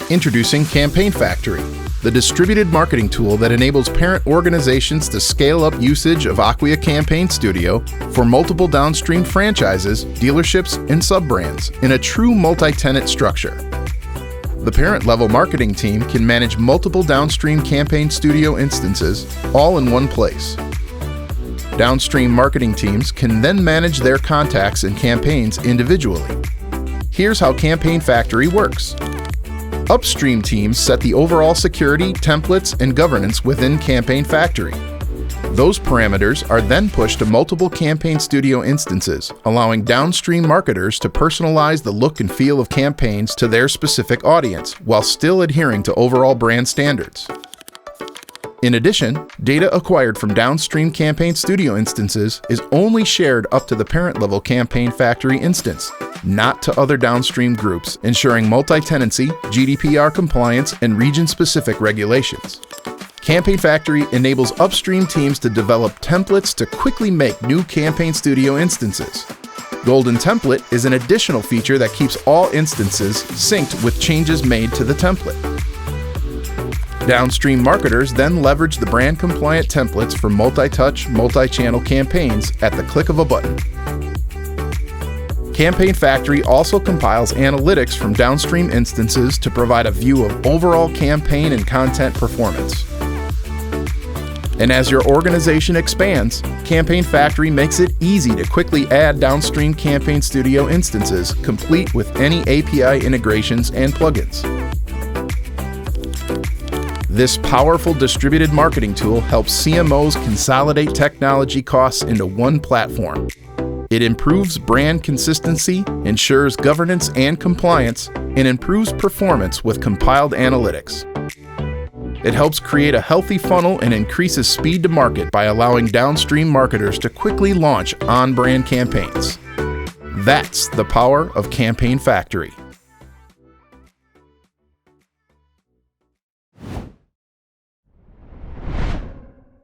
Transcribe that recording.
Introducing Campaign Factory, the distributed marketing tool that enables parent organizations to scale up usage of Acquia Campaign Studio for multiple downstream franchises, dealerships, and sub-brands in a true multi-tenant structure. The parent-level marketing team can manage multiple downstream Campaign Studio instances all in one place. Downstream marketing teams can then manage their contacts and campaigns individually. Here's how Campaign Factory works. Upstream teams set the overall security, templates, and governance within Campaign Factory. Those parameters are then pushed to multiple Campaign Studio instances, allowing downstream marketers to personalize the look and feel of campaigns to their specific audience, while still adhering to overall brand standards. In addition, data acquired from downstream Campaign Studio instances is only shared up to the parent-level Campaign Factory instance, not to other downstream groups, ensuring multi-tenancy, GDPR compliance, and region-specific regulations. Campaign Factory enables upstream teams to develop templates to quickly make new Campaign Studio instances. Golden Template is an additional feature that keeps all instances synced with changes made to the template. Downstream marketers then leverage the brand-compliant templates for multi-touch, multi-channel campaigns at the click of a button. Campaign Factory also compiles analytics from downstream instances to provide a view of overall campaign and content performance. And as your organization expands, Campaign Factory makes it easy to quickly add downstream Campaign Studio instances, complete with any API integrations and plugins. This powerful distributed marketing tool helps CMOs consolidate technology costs into one platform. It improves brand consistency, ensures governance and compliance, and improves performance with compiled analytics. It helps create a healthy funnel and increases speed to market by allowing downstream marketers to quickly launch on-brand campaigns. That's the power of Campaign Factory.